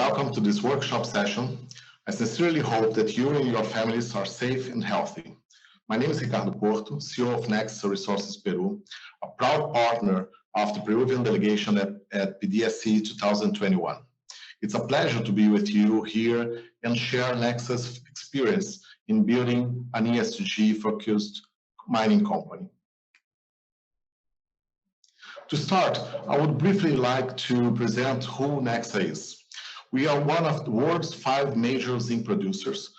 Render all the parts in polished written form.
welcome to this workshop session. I sincerely hope that you and your families are safe and healthy. My name is Ricardo Porto, CEO of Nexa Resources Peru, a proud partner of the Peruvian delegation at PDSC 2021. It's a pleasure to be with you here and share Nexa's experience in building an ESG-focused mining company. To start, I would briefly like to present who Nexa is. We are one of the world's 5 major zinc producers,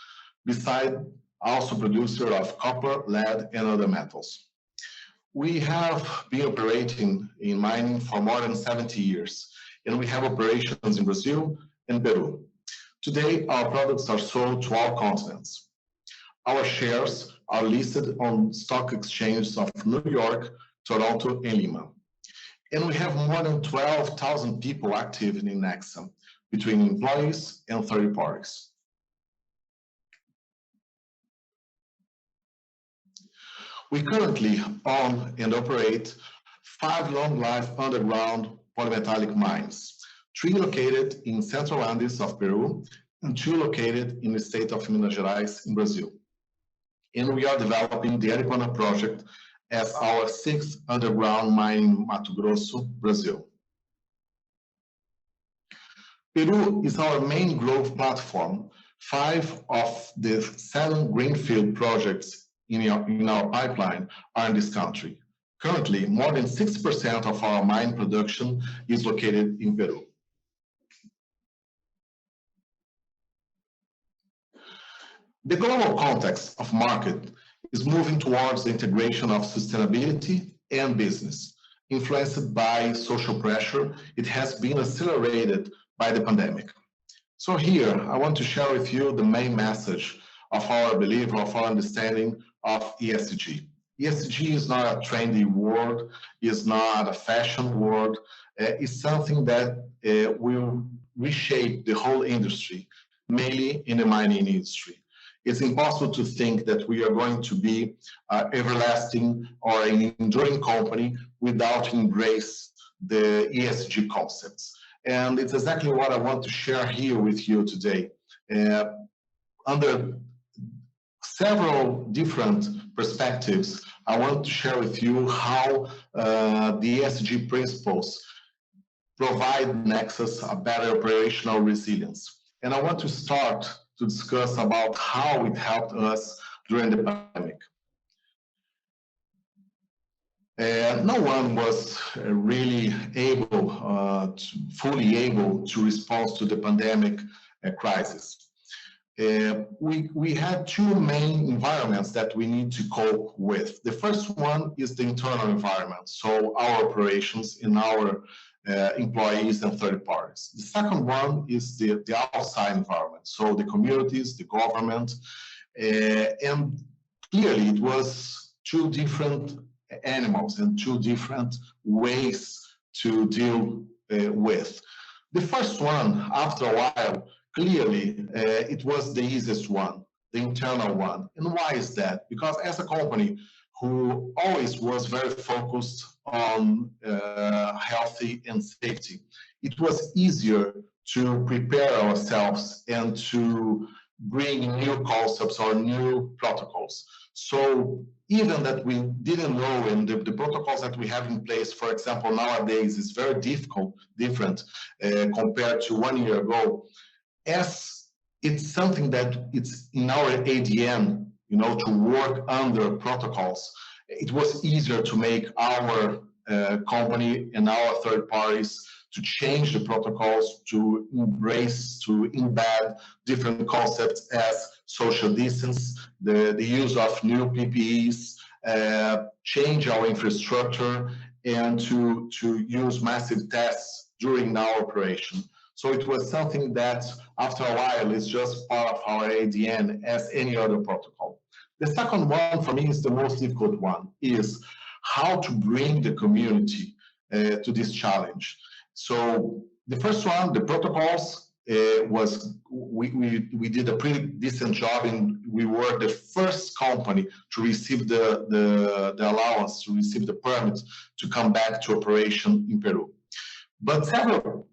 besides also producer of copper, lead, and other metals. We have been operating in mining for more than 70 years, and we have operations in Brazil and Peru. Today, our products are sold to all continents. Our shares are listed on stock exchanges of New York, Toronto, and Lima. And we have more than 12,000 people active in Nexa, between employees and third parties. We currently own and operate 5 long-life underground polymetallic mines, 3 located in Central Andes of Peru and 2 located in the state of Minas Gerais in Brazil. And we are developing the Aripuanã project as our 6th underground mine in Mato Grosso, Brazil. Peru is our main growth platform. 5 of the 7 greenfield projects in our pipeline are in this country. Currently, more than 60% of our mine production is located in Peru. The global context of market is moving towards the integration of sustainability and business. Influenced by social pressure, it has been accelerated by the pandemic. So here, I want to share with you the main message of our belief, of our understanding of ESG. ESG is not a trendy word, is not a fashion word, it's something that will reshape the whole industry, mainly in the mining industry. It's impossible to think that we are going to be an everlasting or an enduring company without embrace the ESG concepts. And it's exactly what I want to share here with you today. Under several different perspectives, I want to share with you how the ESG principles provide Nexa's a better operational resilience. And I want to start to discuss about how it helped us during the pandemic. No one was really fully able to respond to the pandemic crisis. We had 2 main environments that we need to cope with. The first one is the internal environment, so our operations in our employees and third parties. The second one is the outside environment, so the communities, the government, and clearly it was 2 different animals and 2 different ways to deal with. The first one, after a while, clearly it was the easiest one, the internal one. And why is that? Because as a company who always was very focused on healthy and safety, it was easier to prepare ourselves and to bring new concepts or new protocols. So even that we didn't know, and the protocols that we have in place, for example, nowadays is very different compared to 1 year ago, as it's something that it's in our ADN, to work under protocols. It was easier to make our company and our third parties to change the protocols, to embrace, to embed different concepts as social distance, the use of new PPEs, change our infrastructure, and to use massive tests during our operation. So it was something that, after a while, is just part of our ADN as any other protocol. The second one, for me, is the most difficult one, is how to bring the community to this challenge. So the first one, the protocols, we did a pretty decent job, and we were the first company to receive the allowance, to receive the permit to come back to operation in Peru. But several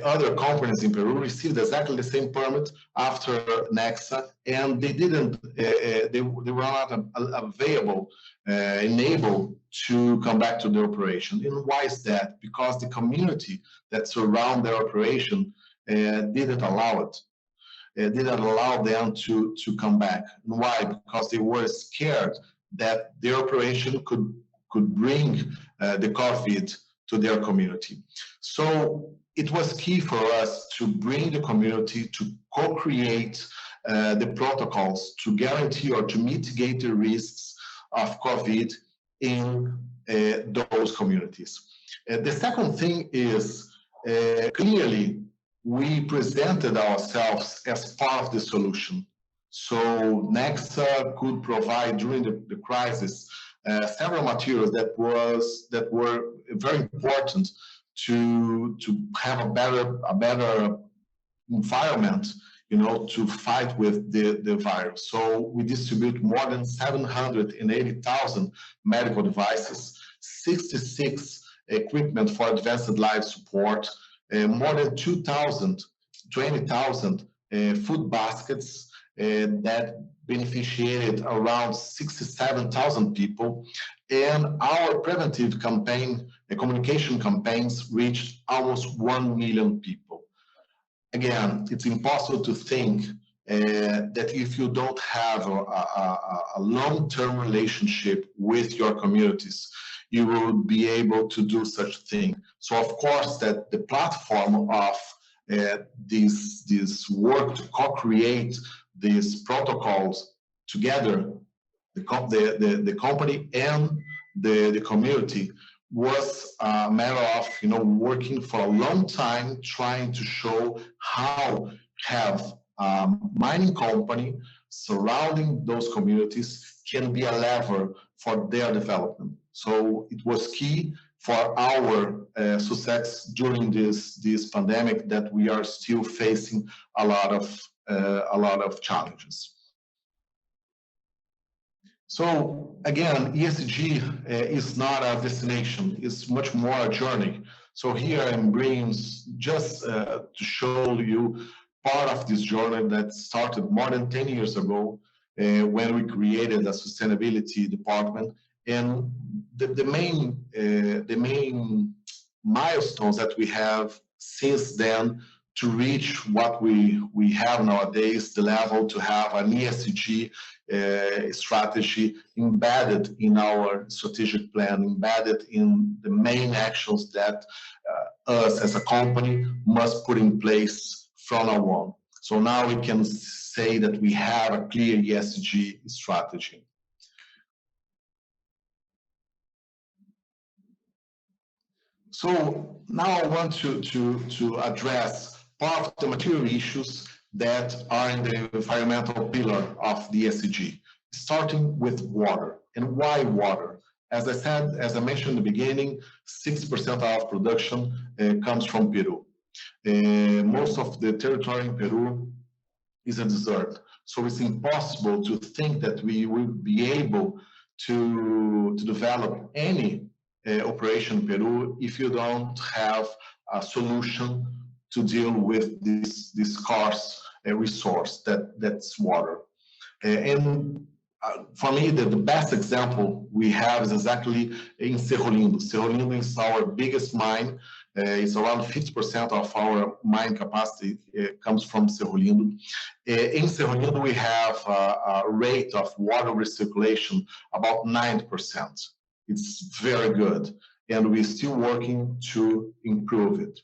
other companies in Peru received exactly the same permit after Nexa, and they didn't, they were not available, enabled to come back to the operation. And why is that? Because the community that surround their operation didn't allow it. Didn't allow them to come back. And why? Because they were scared that their operation could bring the COVID to their community. So it was key for us to bring the community to co-create the protocols to guarantee or to mitigate the risks of COVID in those communities. The second thing is clearly we presented ourselves as part of the solution. So Nexa could provide during the crisis several materials that were very important to have a better environment, to fight with the virus. So we distribute more than 780,000 medical devices, 66 equipment for advanced life support, more than 20,000 food baskets that beneficiated around 67,000 people. And our preventive campaign, communication campaigns reached almost 1 million people. Again, it's impossible to think that if you don't have a long-term relationship with your communities, you will be able to do such thing. So of course that the platform of this work to co-create these protocols together, the company and the community, was a matter of working for a long time, trying to show how have a mining company surrounding those communities can be a lever for their development. So it was key for our success during this pandemic that we are still facing a lot of challenges. So again, ESG is not a destination, it's much more a journey. So here I'm bringing just to show you part of this journey that started more than 10 years ago when we created a sustainability department. And the main milestones that we have since then to reach what we have nowadays, the level to have an ESG strategy embedded in our strategic plan, embedded in the main actions that us as a company must put in place from now on. So now we can say that we have a clear ESG strategy. So now I want to address part of the material issues that are in the environmental pillar of the ESG, starting with water. And why water? As I said, as I mentioned in the beginning, 60% of our production comes from Peru. Most of the territory in Peru is a desert. So it's impossible to think that we will be able to develop any operation in Peru if you don't have a solution to deal with this scarce resource that's water. And for me, the best example we have is exactly in Cerro Lindo. Cerro Lindo is our biggest mine. It's around 50% of our mine capacity comes from Cerro Lindo. In Cerro Lindo, we have a rate of water recirculation about 9%. It's very good, and we're still working to improve it.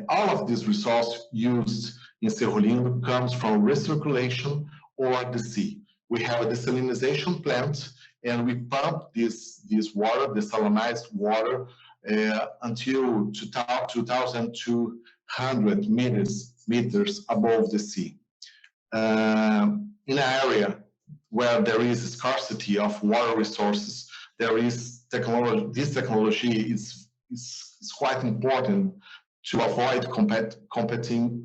All of this resource used in Cerro Lindo comes from recirculation or the sea. We have a desalinization plant, and we pump this water, desalinized water, until 2,200 meters above the sea. In an area where there is a scarcity of water resources, there is technology. This technology is quite important to avoid competing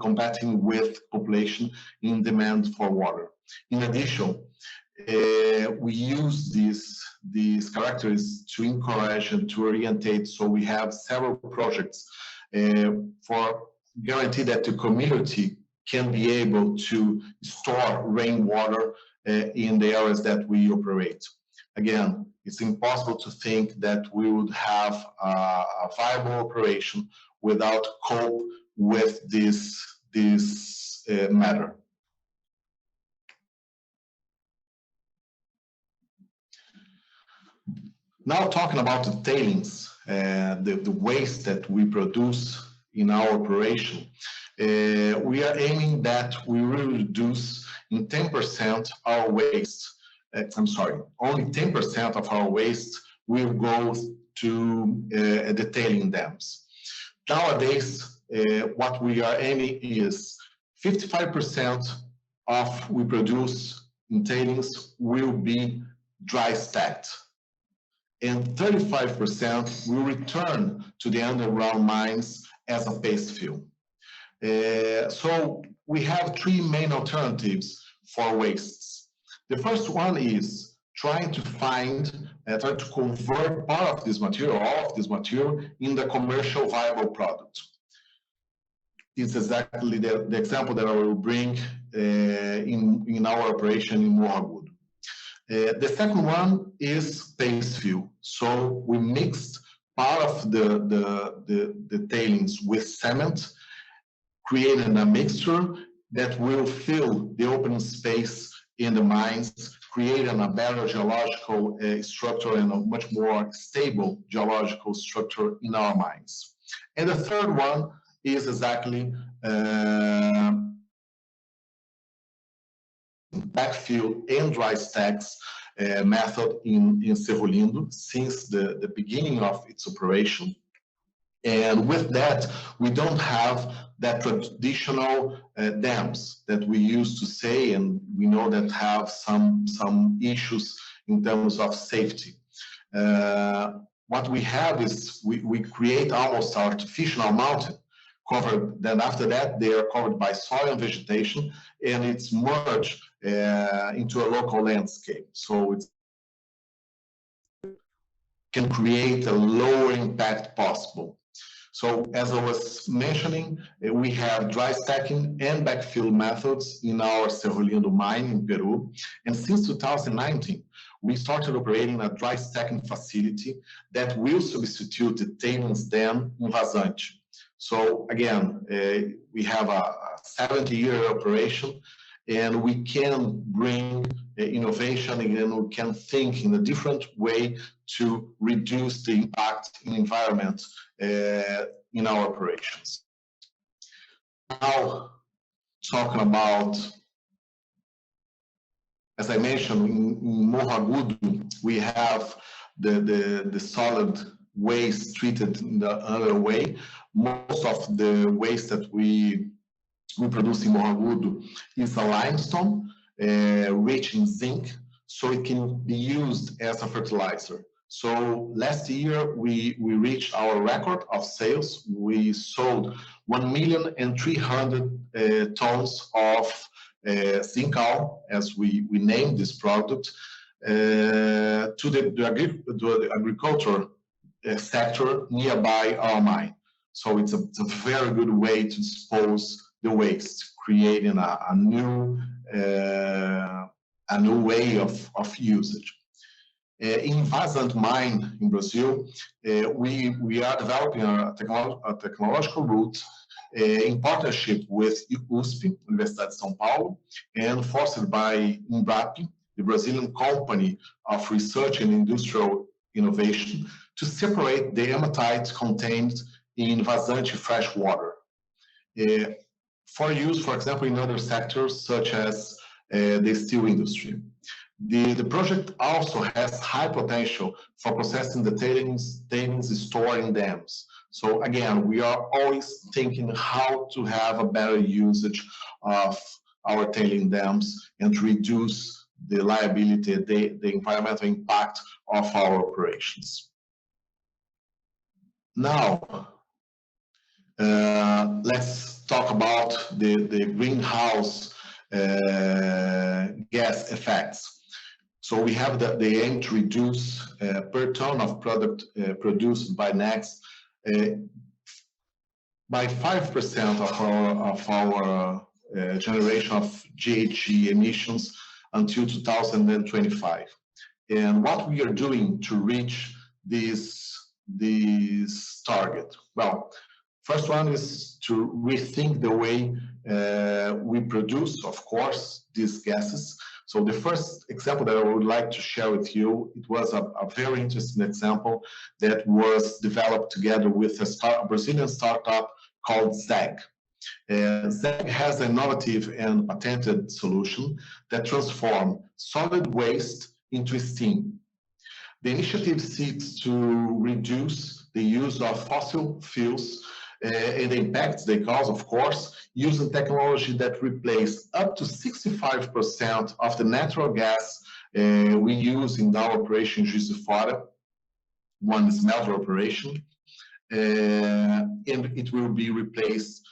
with population in demand for water. In addition, we use these characteristics to encourage and to orientate. So we have several projects for guarantee that the community can be able to store rainwater in the areas that we operate. Again, it's impossible to think that we would have a viable operation without cope with this matter. Now talking about the tailings, the waste that we produce in our operation, we are aiming that we will reduce in 10% our waste. I'm sorry, only 10% of our waste will go to the tailing dams. Nowadays, what we are aiming is 55% of we produce in tailings will be dry stacked, and 35% will return to the underground mines as a paste fill. So we have three main alternatives for wastes. The first one is trying to find, try to convert part of this material, all of this material, in the commercial viable product. It's exactly the example that I will bring in our operation in Morro. The second one is paste fill. So we mixed part of the tailings with cement, creating a mixture that will fill the open space in the mines, creating a better geological structure and a much more stable geological structure in our mines. And the third one is exactly backfill and dry stacks method in Cerro Lindo since the beginning of its operation. And with that, we don't have that traditional dams that we used to say, and we know that have some issues in terms of safety. What we have is we create almost artificial mountain covered, then after that they are covered by soil and vegetation, and it's merged into a local landscape. So it can create a lower impact possible. So as I was mentioning, we have dry stacking and backfill methods in our Cerro Lindo mine in Peru. And since 2019, we started operating a dry stacking facility that will substitute the tailings dam in Vazante. So again, we have a 70-year operation, and we can bring innovation and we can think in a different way to reduce the impact in the environment in our operations. Now, talking about, as I mentioned, in Morro, we have the solid waste treated in the other way. Most of the waste that we produce in Morro is a limestone rich in zinc, so it can be used as a fertilizer. So last year we reached our record of sales. We sold 1,300,000 tons of zinc, as we named this product, to the agriculture sector nearby our mine. So it's a very good way to dispose the waste, creating a new way of usage. In Vazante mine in Brazil, we are developing a technological route in partnership with USP, Universidade de São Paulo, and fostered by Embrapa, the Brazilian company of research and industrial innovation, to separate the hematite contained in Vazante fresh water for use, for example, in other sectors such as the steel industry. The project also has high potential for processing the tailings stored in dams. So again, we are always thinking how to have a better usage of our tailing dams and to reduce the liability, the environmental impact of our operations. Now, let's talk about the greenhouse gas effects. So we have the aim to reduce per ton of product produced by Nexa by 5% of our generation of GHG emissions until 2025. And what we are doing to reach this target? Well, first one is to rethink the way we produce, of course, these gases. So the first example that I would like to share with you, it was a very interesting example that was developed together with a Brazilian startup called ZEG. ZEG has an innovative and patented solution that transforms solid waste into steam. The initiative seeks to reduce the use of fossil fuels and the impacts they cause, of course, using technology that replaces up to 65% of the natural gas we use in our operation in Juiz de Fora, one smelter operation, and it will be replaced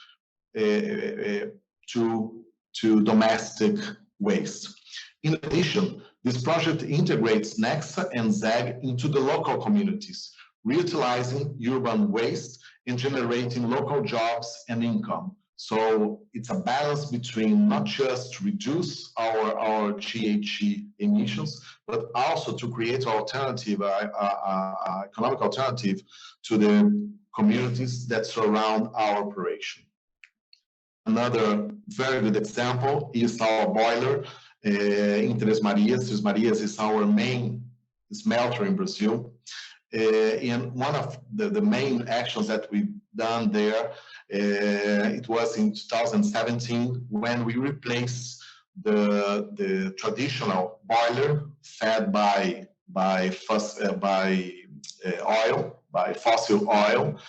to domestic waste. In addition, this project integrates Nexa and ZEG into the local communities, reutilizing urban waste and generating local jobs and income. So it's a balance between not just to reduce our GHG emissions, but also to create alternative, economic alternative to the communities that surround our operation. Another very good example is our boiler in Três Marias. Três Marias is our main smelter in Brazil. And one of the main actions that we've done there, it was in 2017 when we replaced the traditional boiler fed by fossil oil.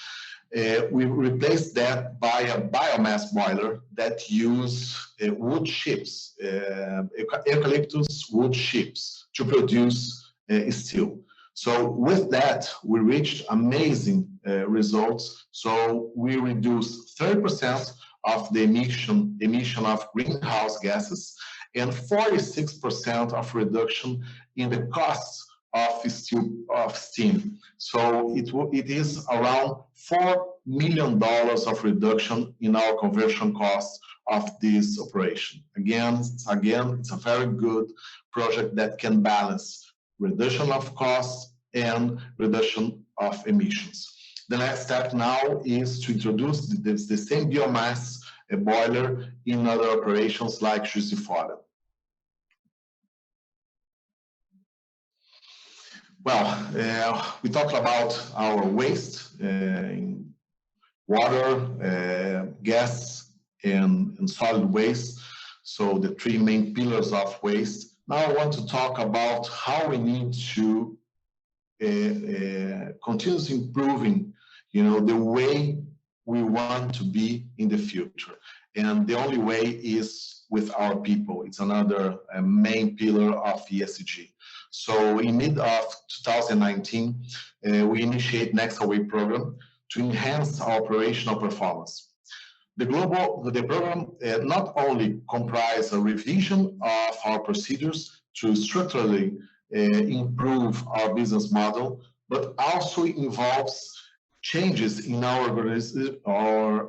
We replaced that by a biomass boiler that use wood chips, eucalyptus wood chips to produce steel. So with that, we reached amazing results. So we reduced 30% of the emission of greenhouse gases and 46% of reduction in the cost of steam. So it is around $4 million of reduction in our conversion costs of this operation. Again, it's a very good project that can balance reduction of costs and reduction of emissions. The next step now is to introduce the same biomass boiler in other operations like Juiz de Fora. Well, we talked about our waste, water, gas, and solid waste. So the three main pillars of waste. Now I want to talk about how we need to continuously improving, the way we want to be in the future. And the only way is with our people. It's another main pillar of ESG. So in mid of 2019, we initiate Nexa Way program to enhance our operational performance. The program not only comprises a revision of our procedures to structurally improve our business model, but also involves changes in our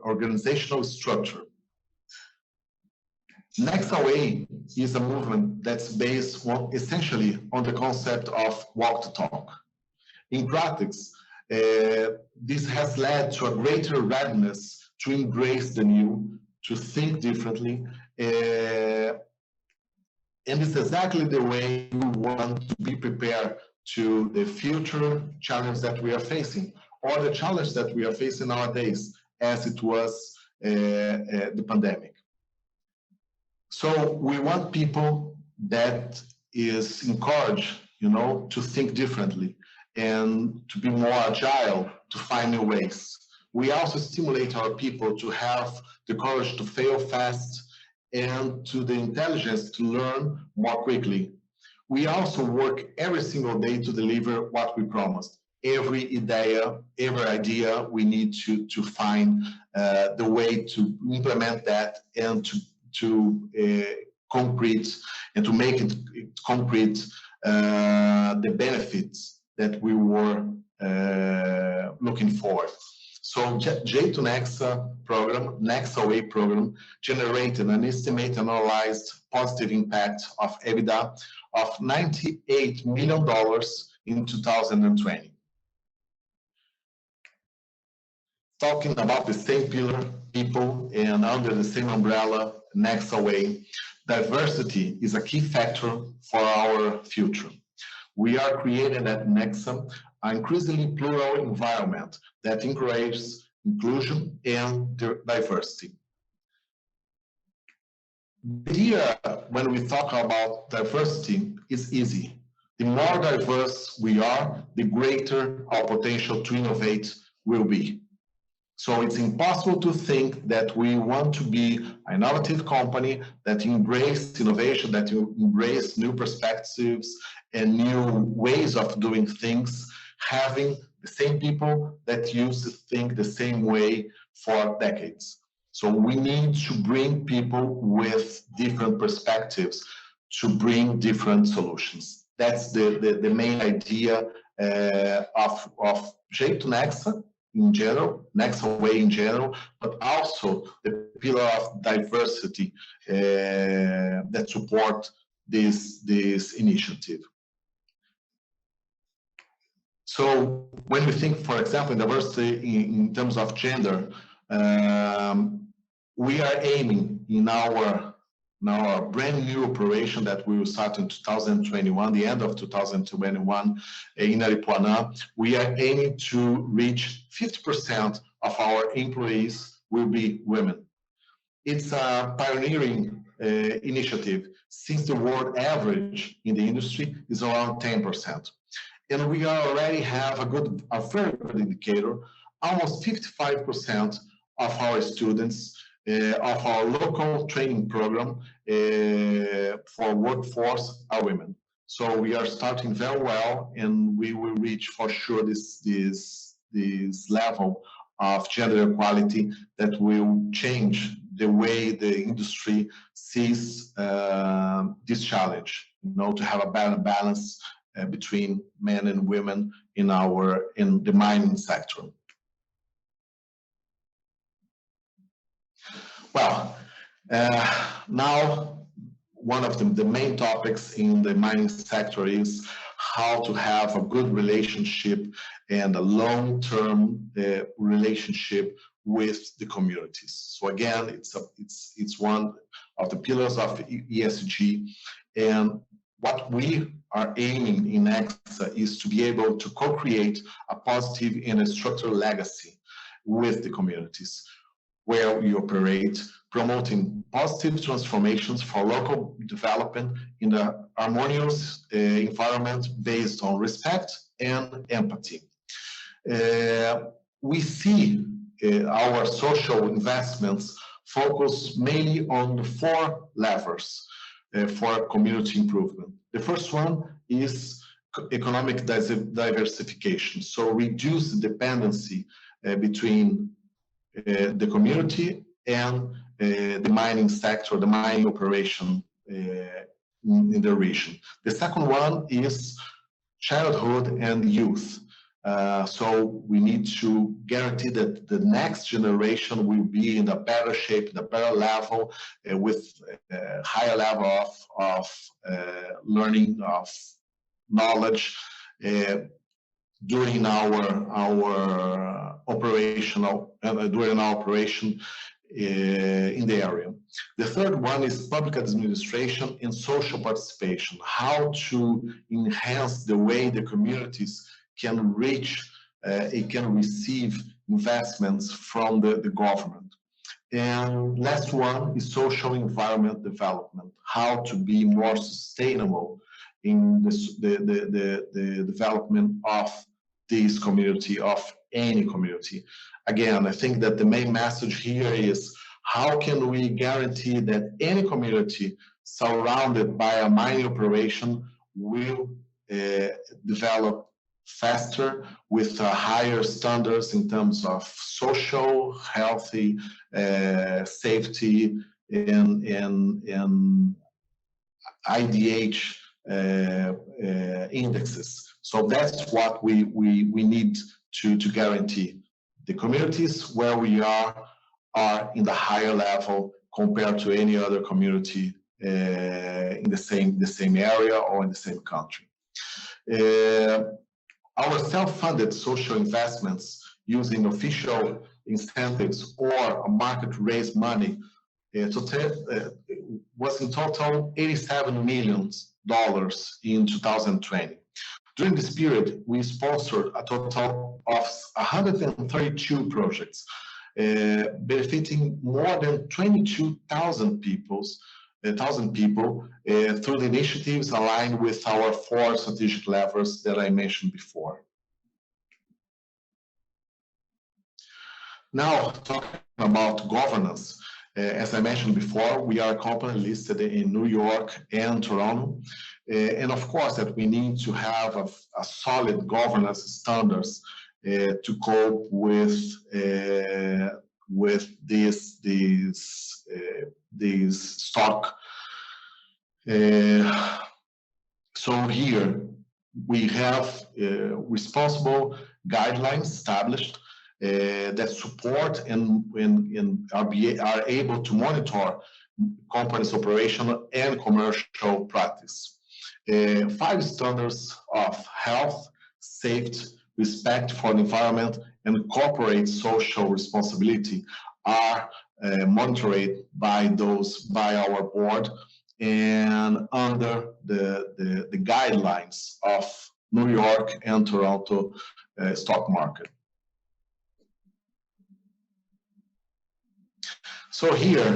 organizational structure. Nexa Way is a movement that's based essentially on the concept of walk to talk. In practice, this has led to a greater readiness to embrace the new, to think differently, and it's exactly the way we want to be prepared to the future challenge that we are facing, or the challenge that we are facing nowadays, as it was the pandemic. So we want people that is encouraged, to think differently and to be more agile, to find new ways. We also stimulate our people to have the courage to fail fast and to the intelligence to learn more quickly. We also work every single day to deliver what we promised. Every idea, we need to find the way to implement that and to concrete and to make it concrete the benefits that we were looking for. So J to Nexa program, Nexa Way program, generated an estimated analyzed positive impact of EBITDA of $98 million in 2020. Talking about the same pillar, people, and under the same umbrella, Nexa Way, diversity is a key factor for our future. We are creating at Nexa an increasingly plural environment that encourages inclusion and diversity. The idea when we talk about diversity is easy. The more diverse we are, the greater our potential to innovate will be. So it's impossible to think that we want to be an innovative company that embraces innovation, that embrace new perspectives and new ways of doing things, having the same people that used to think the same way for decades. So we need to bring people with different perspectives to bring different solutions. That's the main idea of J to Nexa in general, Nexa Way in general, but also the pillar of diversity that support this initiative. So when we think, for example, in diversity in terms of gender, we are aiming in our brand new operation that we will start in 2021, the end of 2021 in Aripuanã, we are aiming to reach 50% of our employees will be women. It's a pioneering initiative since the world average in the industry is around 10%. And we already have a very good indicator. Almost 55% of our students of our local training program for workforce are women. So we are starting very well, and we will reach for sure this level of gender equality that will change the way the industry sees this challenge. To have a better balance between men and women in the mining sector. Well, now one of the main topics in the mining sector is how to have a good relationship and a long-term relationship with the communities. So again, it's one of the pillars of ESG, and what we are aiming in Nexa is to be able to co-create a positive and a structural legacy with the communities where we operate, promoting positive transformations for local development in a harmonious environment based on respect and empathy. We see our social investments focus mainly on the 4 levers for community improvement. The first one is economic diversification, so reduce the dependency between the community and the mining sector, the mining operation in the region. The second one is childhood and youth. So we need to guarantee that the next generation will be in a better shape, in a better level, with a higher level of learning, of knowledge during our operation in the area. The third one is public administration and social participation, how to enhance the way the communities can reach, it can receive investments from the government. And last one is social environment development, how to be more sustainable in the development of this community, of any community. Again, I think that the main message here is how can we guarantee that any community surrounded by a mining operation will develop faster with higher standards in terms of social, healthy, safety, and IDH indexes. So that's what we need to guarantee The communities where we are in the higher level compared to any other community in the same area or in the same country. Our self-funded social investments using official incentives or market-raised money was in total $87 million in 2020. During this period, we sponsored a total of 132 projects, benefiting more than 22,000 people through the initiatives aligned with our 4 strategic levers that I mentioned before. Now, talking about governance, as I mentioned before, we are a company listed in New York and Toronto, and of course that we need to have a solid governance standards to cope with these stock. So here we have responsible guidelines established that support and are able to monitor companies' operational and commercial practice. 5 standards of health, safety, respect for the environment, and corporate social responsibility are monitored by our board and under the guidelines of New York and Toronto stock market. So here,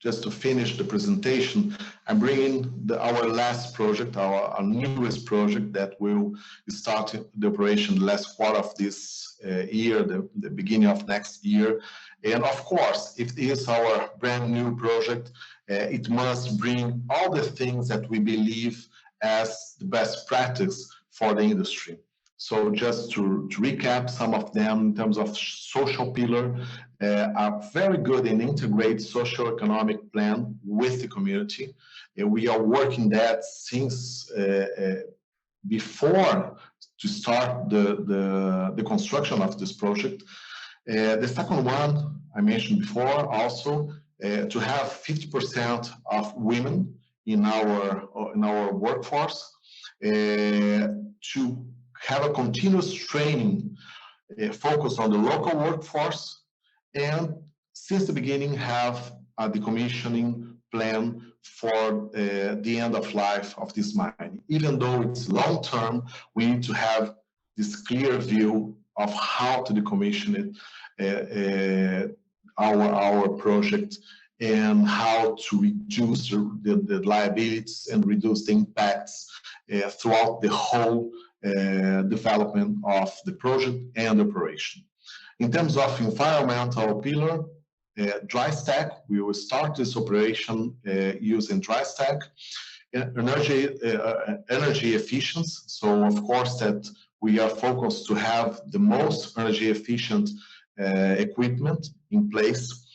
just to finish the presentation, I'm bringing our last project, our newest project that will start the operation the last quarter of this year, the beginning of next year. And of course, if it is our brand new project, it must bring all the things that we believe as the best practice for the industry. So just to recap some of them in terms of social pillar, are very good in integrate socio-economic plan with the community. We are working that since before to start the construction of this project. The second one I mentioned before also, to have 50% of women in our workforce, to have a continuous training focus on the local workforce, and since the beginning have a decommissioning plan for the end of life of this mine. Even though it's long term, we need to have this clear view of how to decommission it, our project, and how to reduce the liabilities and reduce the impacts throughout the whole development of the project and operation. In terms of environmental pillar, dry stack, we will start this operation using dry stack. Energy efficiency, so of course that we are focused to have the most energy efficient equipment in place.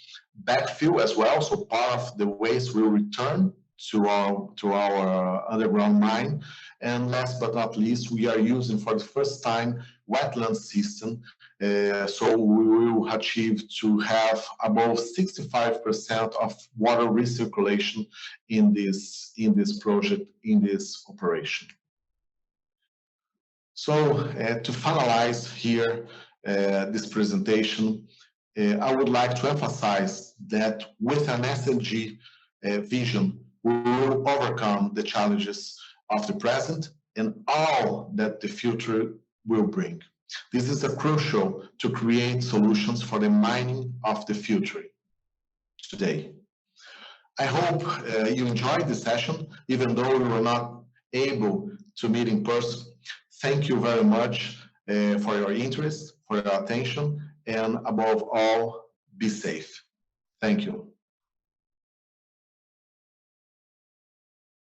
Backfill as well, so part of the waste will return to our underground mine. And last but not least, we are using for the first time wetland system, so we will achieve to have above 65% of water recirculation in this project, in this operation. So to finalize here this presentation, I would like to emphasize that with an ESG vision, we will overcome the challenges of the present and all that the future will bring. This is crucial to create solutions for the mining of the future today. I hope you enjoyed this session, even though we were not able to meet in person. Thank you very much for your interest, for your attention, and above all, be safe. Thank you.